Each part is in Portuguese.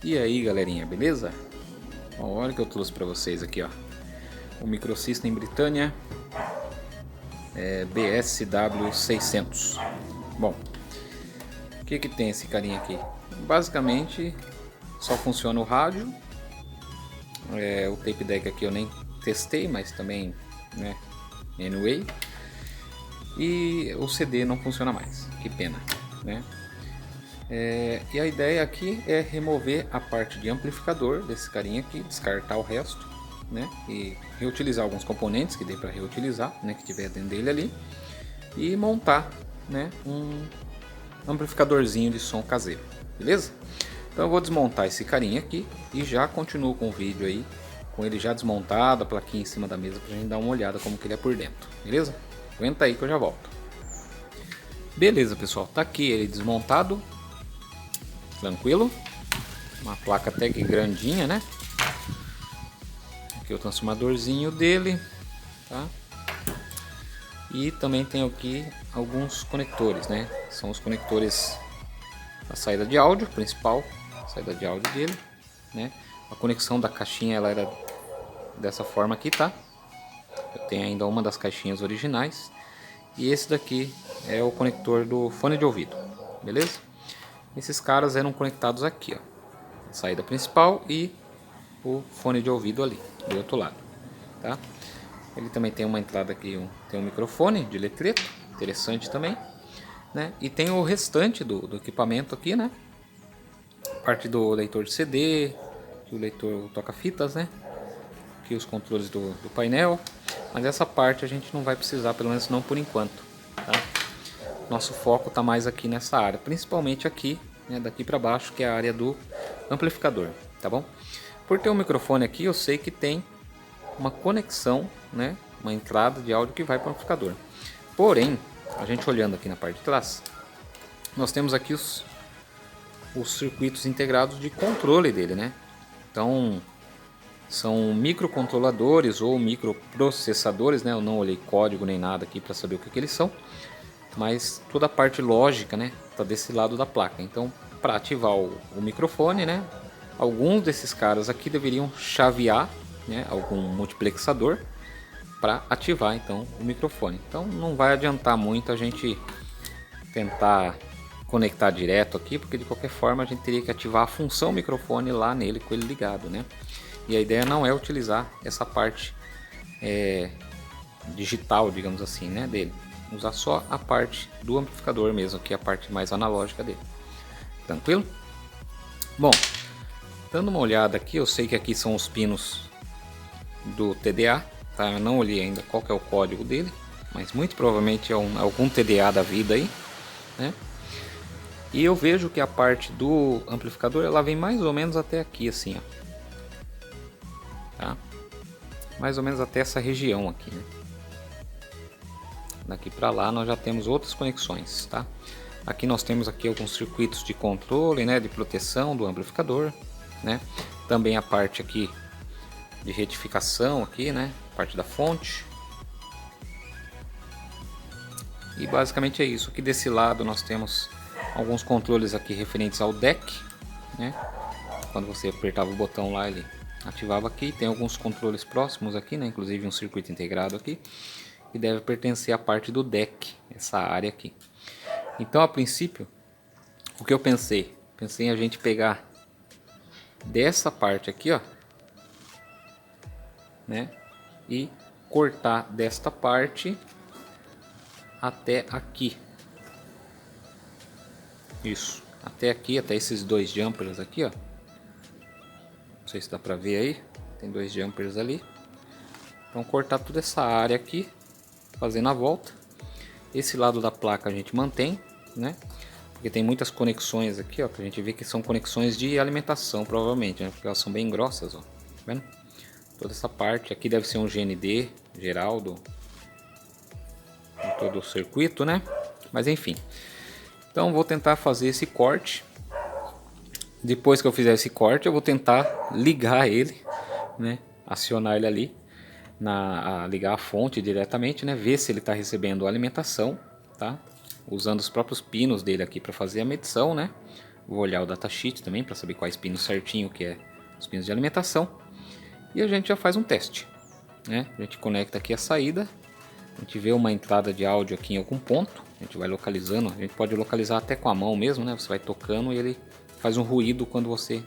E aí galerinha, beleza? Bom, olha o que eu trouxe para vocês aqui, ó. O Microsystem Britannia BSW600. Bom, o que tem esse carinha aqui? Basicamente só funciona o rádio. O tape deck aqui eu nem testei, mas também, né, anyway. E o CD não funciona mais, que pena, né? E a ideia aqui é remover a parte de amplificador desse carinha aqui, descartar o resto, né? E reutilizar alguns componentes que dê para reutilizar, né? Que tiver dentro dele ali, e montar, né, um amplificadorzinho de som caseiro, beleza? Então eu vou desmontar esse carinha aqui e já continuo com o vídeo aí, com ele já desmontado, a plaquinha em cima da mesa, pra gente dar uma olhada como que ele é por dentro, beleza? Aguenta aí que eu já volto. Beleza, pessoal, tá aqui ele desmontado. Tranquilo, uma placa até que grandinha, né? Aqui o transformadorzinho dele, tá? E também tem aqui alguns conectores, né? São os conectores da saída de áudio principal, saída de áudio dele, né? A conexão da caixinha ela era dessa forma aqui, tá? Eu tenho ainda uma das caixinhas originais. E esse daqui é o conector do fone de ouvido, beleza? Esses caras eram conectados aqui, ó, a saída principal e o fone de ouvido ali, do outro lado, tá? Ele também tem uma entrada aqui, tem um microfone de letreto, interessante também, né? E tem o restante do equipamento aqui, né? Parte do leitor de CD, o leitor toca-fitas, né? Aqui os controles do painel, mas essa parte a gente não vai precisar, pelo menos não por enquanto, tá? Nosso foco está mais aqui nessa área, principalmente aqui, né, daqui para baixo, que é a área do amplificador, tá bom? Por ter um microfone aqui, eu sei que tem uma conexão, né, uma entrada de áudio que vai para o amplificador. Porém, a gente olhando aqui na parte de trás, nós temos aqui os circuitos integrados de controle dele, né? Então, são microcontroladores ou microprocessadores, né? Eu não olhei código nem nada aqui para saber o que eles são. Mas toda a parte lógica, né, tá desse lado da placa. Então, para ativar o microfone, né, alguns desses caras aqui deveriam chavear, né, algum multiplexador para ativar então o microfone. Então, não vai adiantar muito a gente tentar conectar direto aqui, porque de qualquer forma a gente teria que ativar a função microfone lá nele com ele ligado, né? E a ideia não é utilizar essa parte digital, digamos assim, né, dele. Usar só a parte do amplificador mesmo, que é a parte mais analógica dele. Tranquilo? Bom, dando uma olhada aqui, eu sei que aqui são os pinos do TDA, tá? Eu não olhei ainda qual que é o código dele, mas muito provavelmente é algum TDA da vida aí, né? E eu vejo que a parte do amplificador ela vem mais ou menos até aqui, assim, ó. Tá? Mais ou menos até essa região aqui, né? Daqui para lá nós já temos outras conexões, tá? Aqui nós temos aqui alguns circuitos de controle, né, de proteção do amplificador, né? Também a parte aqui de retificação aqui, né, parte da fonte. E basicamente é isso. Aqui desse lado nós temos alguns controles aqui referentes ao deck, né? Quando você apertava o botão lá ele ativava aqui. Tem alguns controles próximos aqui, né, inclusive um circuito integrado aqui. E deve pertencer à parte do deck, essa área aqui. Então, a princípio, o que eu pensei em a gente pegar dessa parte aqui, ó, né, e cortar desta parte até aqui. Isso, até aqui, até esses dois jumpers aqui, ó. Não sei se dá pra ver aí, tem dois jumpers ali. Então, cortar toda essa área aqui, fazendo a volta. Esse lado da placa a gente mantém, né? Porque tem muitas conexões aqui, ó, que a gente vê que são conexões de alimentação, provavelmente, né? Porque elas são bem grossas, ó. Tá vendo? Toda essa parte aqui deve ser um GND geral de todo o circuito, né? Mas enfim. Então vou tentar fazer esse corte. Depois que eu fizer esse corte, eu vou tentar ligar ele, né? Acionar ele ali. Ligar a fonte diretamente, né? Ver se ele está recebendo alimentação, tá? Usando os próprios pinos dele aqui para fazer a medição, né? Vou olhar o datasheet também para saber quais pinos certinho que é os pinos de alimentação. E a gente já faz um teste, né? A gente conecta aqui a saída, a gente vê uma entrada de áudio aqui em algum ponto, a gente vai localizando, a gente pode localizar até com a mão mesmo, né? Você vai tocando e ele faz um ruído quando você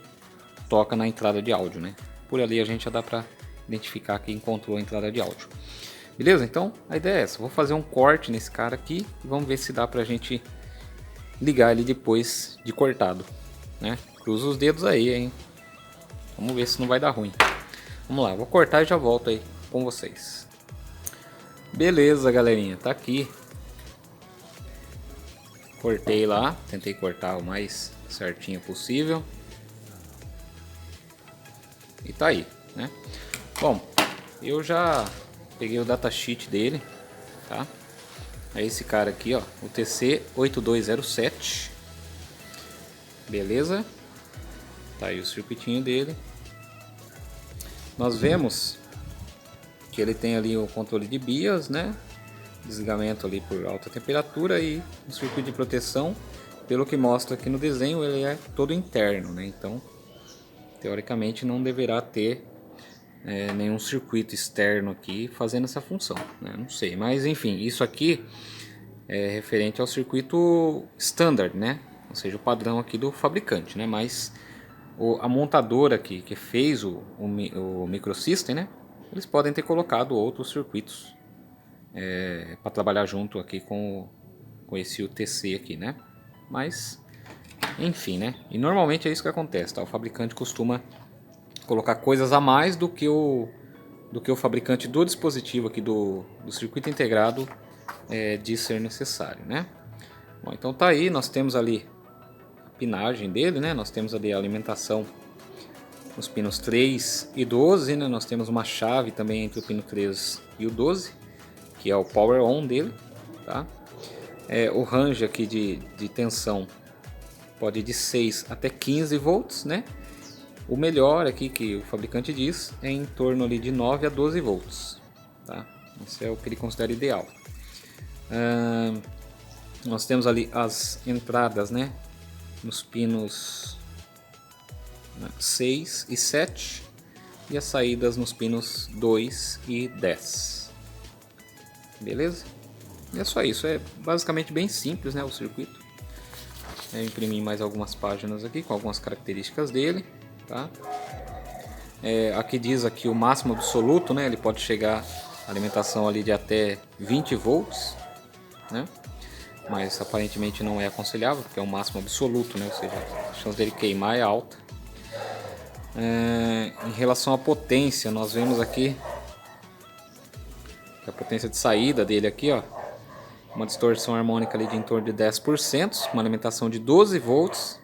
toca na entrada de áudio, né? Por ali a gente já dá para identificar que encontrou a entrada de áudio. Beleza? Então a ideia é essa. Vou fazer um corte nesse cara aqui e vamos ver se dá pra gente ligar ele depois de cortado, né? Cruza os dedos aí, hein? Vamos ver se não vai dar ruim. Vamos lá, vou cortar e já volto aí com vocês. Beleza, galerinha, tá aqui. Cortei lá, tentei cortar o mais certinho possível. E tá aí, né? Bom, eu já peguei o datasheet dele, tá? É esse cara aqui, ó, o TC8207. Beleza? Tá aí o circuitinho dele. Nós vemos que ele tem ali o controle de BIOS, né? Desligamento ali por alta temperatura e um circuito de proteção. Pelo que mostra aqui no desenho, ele é todo interno, né? Então, teoricamente não deverá ter nenhum circuito externo aqui fazendo essa função, né? Não sei, mas enfim, isso aqui é referente ao circuito standard, né? Ou seja, o padrão aqui do fabricante, né? Mas a montadora aqui que fez o microsystem, né? Eles podem ter colocado outros circuitos para trabalhar junto aqui com esse UTC aqui, né? Mas enfim, né? E normalmente é isso que acontece, tá? O fabricante costuma colocar coisas a mais do que o fabricante do dispositivo aqui do circuito integrado diz ser necessário, né? Bom, então tá aí, nós temos ali a pinagem dele, né? Nós temos ali a alimentação nos pinos 3 e 12, né? Nós temos uma chave também entre o pino 3 e o 12, que é o power on dele, tá? O range aqui de tensão pode ir de 6 até 15 volts, né? O melhor aqui que o fabricante diz é em torno ali de 9 a 12 volts, tá? Esse é o que ele considera ideal. Nós temos ali as entradas, né? Nos pinos 6 e 7 e as saídas nos pinos 2 e 10. Beleza? E é só isso, é basicamente bem simples, né, o circuito. Eu imprimi mais algumas páginas aqui com algumas características dele, tá? Aqui diz aqui o máximo absoluto, né? Ele pode chegar a alimentação ali de até 20 volts, né? Mas aparentemente não é aconselhável, porque é o máximo absoluto, né? Ou seja, a chance dele queimar é alta. Em relação à potência, nós vemos aqui que a potência de saída dele aqui, ó, uma distorção harmônica ali de em torno de 10%, uma alimentação de 12 volts,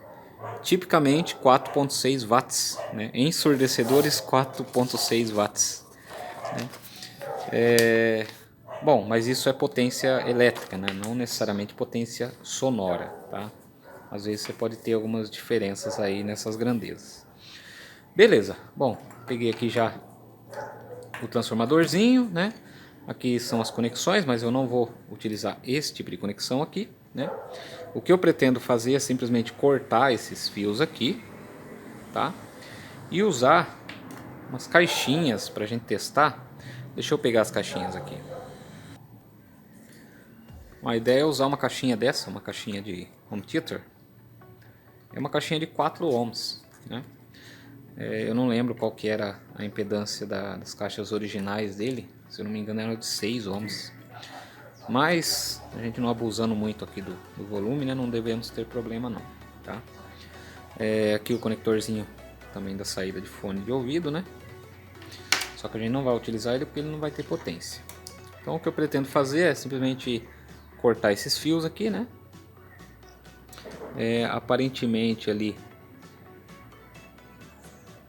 tipicamente 4.6 watts, né? Ensurdecedores 4.6 watts, né? Bom, mas isso é potência elétrica, né? Não necessariamente potência sonora, tá? Às vezes você pode ter algumas diferenças aí nessas grandezas. Beleza, bom, peguei aqui já o transformadorzinho, né? Aqui são as conexões, mas eu não vou utilizar esse tipo de conexão aqui, né? O que eu pretendo fazer é simplesmente cortar esses fios aqui, tá? E usar umas caixinhas para a gente testar. Deixa eu pegar as caixinhas aqui. A ideia é usar uma caixinha dessa, uma caixinha de home theater. É uma caixinha de 4 ohms, né? Eu não lembro qual que era a impedância das caixas originais dele. Se eu não me engano era de 6 ohms. Mas a gente não abusando muito aqui do volume, né? Não devemos ter problema não, tá? Aqui o conectorzinho também da saída de fone de ouvido, né? Só que a gente não vai utilizar ele porque ele não vai ter potência. Então o que eu pretendo fazer é simplesmente cortar esses fios aqui, né? Aparentemente ali,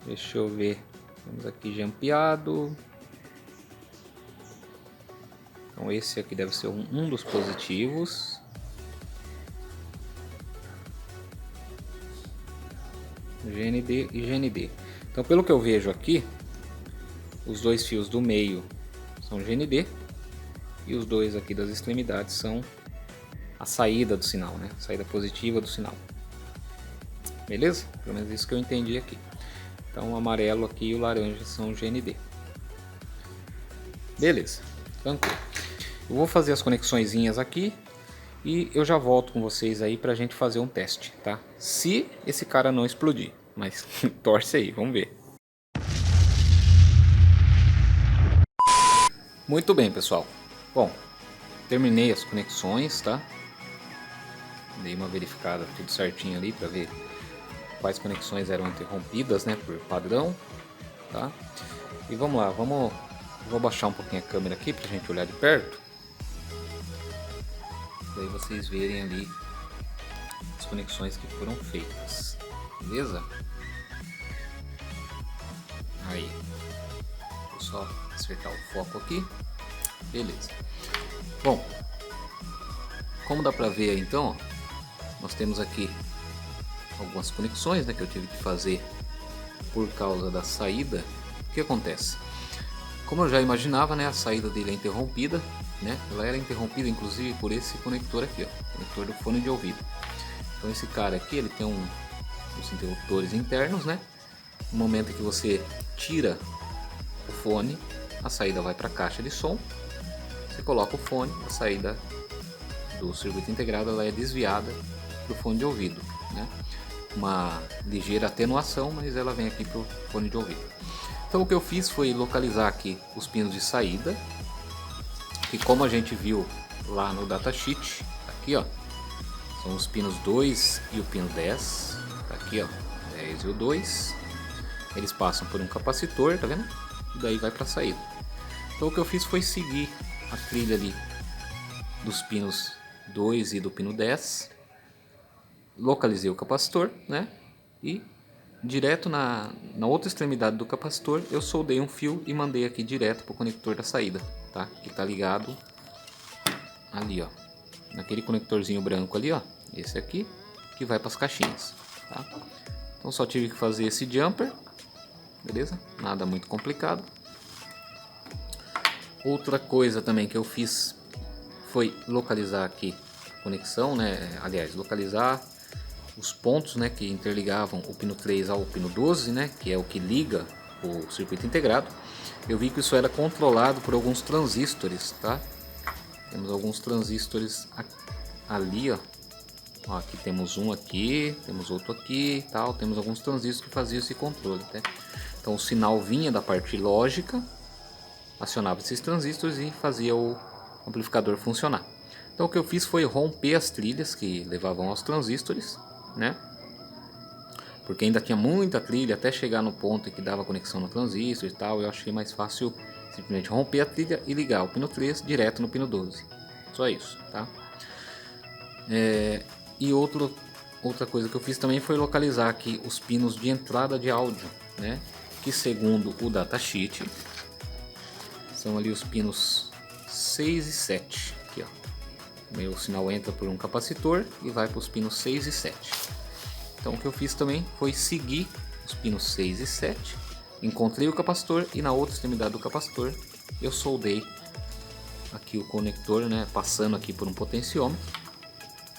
deixa eu ver, temos aqui jampeado. Então esse aqui deve ser um dos positivos. GND e GND. Então pelo que eu vejo aqui, os dois fios do meio são GND e os dois aqui das extremidades são a saída do sinal, né? A saída positiva do sinal. beleza? Pelo menos isso que eu entendi aqui. Então o amarelo aqui e o laranja são GND. Beleza, tranquilo. Eu vou fazer as conexõezinhas aqui e eu já volto com vocês aí pra gente fazer um teste, tá? Se esse cara não explodir, mas torce aí, vamos ver. Muito bem, pessoal. Bom, terminei as conexões, tá? Dei uma verificada tudo certinho ali para ver quais conexões eram interrompidas, né, por padrão, tá? E vamos lá, vou baixar um pouquinho a câmera aqui pra gente olhar de perto. Daí vocês verem ali as conexões que foram feitas, beleza? Aí, vou só acertar o foco aqui, beleza. Bom, como dá pra ver aí então, ó, nós temos aqui algumas conexões, né, que eu tive que fazer por causa da saída. O que acontece? Como eu já imaginava, né, a saída dele é interrompida, né? Ela era interrompida inclusive por esse conector aqui, ó, conector do fone de ouvido. Então esse cara aqui, ele tem uns interruptores internos, né? No momento que você tira o fone, a saída vai para a caixa de som. Você coloca o fone, a saída do circuito integrado ela é desviada para o fone de ouvido, né? Uma ligeira atenuação, mas ela vem aqui para o fone de ouvido. Então o que eu fiz foi localizar aqui os pinos de saída, que como a gente viu lá no datasheet, aqui ó, são os pinos 2 e o pino 10, tá aqui ó, 10 e o 2, eles passam por um capacitor, tá vendo? E daí vai para a saída. Então o que eu fiz foi seguir a trilha ali dos pinos 2 e do pino 10, localizei o capacitor, né? E direto na outra extremidade do capacitor eu soldei um fio e mandei aqui direto para o conector da saída, tá? Que tá ligado ali, ó, naquele conectorzinho branco ali, ó, esse aqui que vai para as caixinhas, tá? Então só tive que fazer esse jumper, beleza? Nada muito complicado. Outra coisa também que eu fiz foi localizar aqui a conexão, né? Aliás, localizar os pontos, né, que interligavam o pino 3 ao pino 12, né, que é o que liga o circuito integrado. Eu vi que isso era controlado por alguns transistores, tá? Temos alguns transistores ali, ó. Ó, aqui temos um aqui, temos outro aqui, tal. Temos alguns transistores que faziam esse controle, tá? Então o sinal vinha da parte lógica, acionava esses transistores e fazia o amplificador funcionar. Então o que eu fiz foi romper as trilhas que levavam aos transistores, né? Porque ainda tinha muita trilha até chegar no ponto em que dava conexão no transistor e tal. Eu achei mais fácil simplesmente romper a trilha e ligar o pino 3 direto no pino 12. Só isso, tá? E outra coisa que eu fiz também foi localizar aqui os pinos de entrada de áudio, né? Que segundo o datasheet são ali os pinos 6 e 7. Aqui, ó. O sinal entra por um capacitor e vai para os pinos 6 e 7. Então o que eu fiz também foi seguir os pinos 6 e 7, encontrei o capacitor e na outra extremidade do capacitor eu soldei aqui o conector, né, passando aqui por um potenciômetro.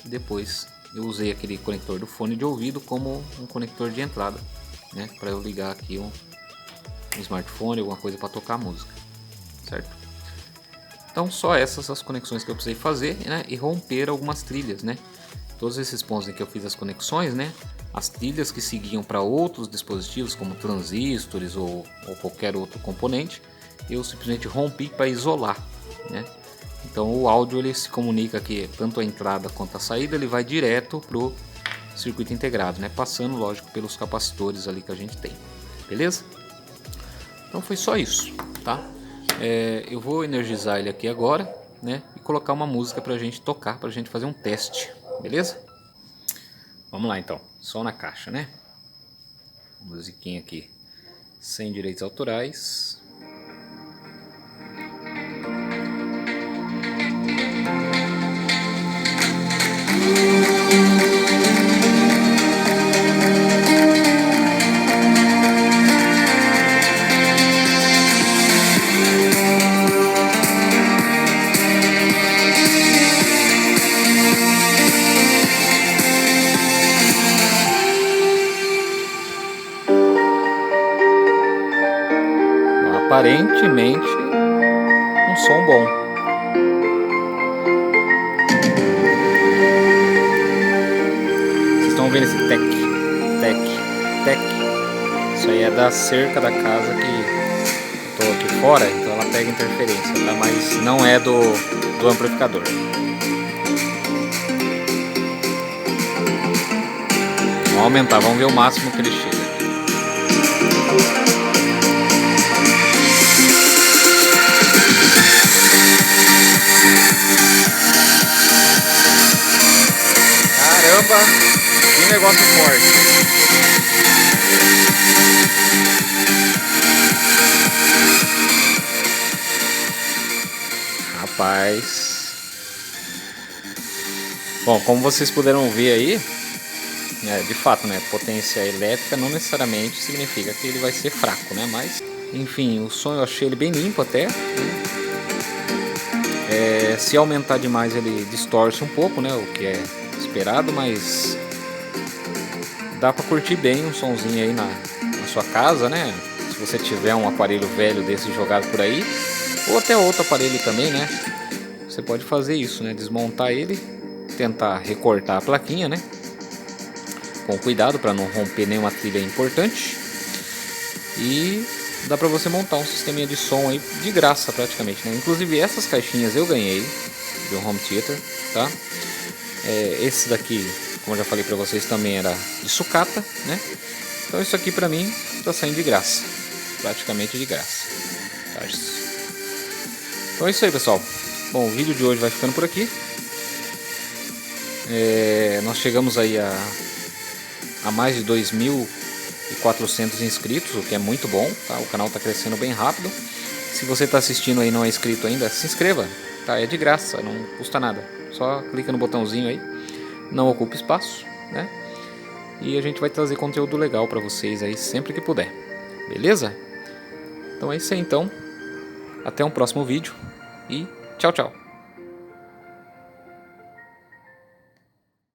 E depois eu usei aquele conector do fone de ouvido como um conector de entrada, né, para eu ligar aqui um smartphone, alguma coisa para tocar música, certo? Então só essas as conexões que eu precisei fazer, né, e romper algumas trilhas, né? Todos esses pontos em que eu fiz as conexões, né, as trilhas que seguiam para outros dispositivos como transistores ou qualquer outro componente, eu simplesmente rompi para isolar, né? Então o áudio ele se comunica aqui, tanto a entrada quanto a saída, ele vai direto pro circuito integrado, né, passando lógico pelos capacitores ali que a gente tem, beleza? Então foi só isso, tá? Eu vou energizar ele aqui agora, né, e colocar uma música para a gente tocar, para a gente fazer um teste, beleza? Vamos lá então, som na caixa, né? Musiquinha aqui sem direitos autorais. aparentemente um som bom. Vocês estão ouvindo esse tec, tec, tec? Isso aí é da cerca da casa que eu tô aqui fora, então ela pega interferência, tá? Mas não é do amplificador. Vamos aumentar, vamos ver o máximo que ele chega. Caramba, que negócio forte. Rapaz. Bom, como vocês puderam ver aí, de fato, né, potência elétrica não necessariamente significa que ele vai ser fraco, né? Mas, enfim, o som eu achei ele bem limpo até, né? Se aumentar demais ele distorce um pouco, né, o que é esperado, mas dá para curtir bem um sonzinho aí na sua casa, né? Se você tiver um aparelho velho desse jogado por aí, ou até outro aparelho também, né? Você pode fazer isso, né? Desmontar ele, tentar recortar a plaquinha, né? Com cuidado para não romper nenhuma trilha importante. E dá para você montar um sisteminha de som aí de graça praticamente, né? Inclusive essas caixinhas eu ganhei de um home theater, tá? Esse daqui, como eu já falei para vocês, também era de sucata, né? Então isso aqui para mim tá saindo de graça, praticamente de graça, tá? Então é isso aí, pessoal. Bom, o vídeo de hoje vai ficando por aqui. Nós chegamos aí a mais de 2.400 inscritos, o que é muito bom, tá? O canal está crescendo bem rápido. Se você está assistindo aí e não é inscrito ainda, se inscreva, tá? É de graça, não custa nada. Só clica no botãozinho aí, não ocupa espaço, né? E a gente vai trazer conteúdo legal para vocês aí sempre que puder, beleza? Então é isso aí então. Até um próximo vídeo e tchau, tchau.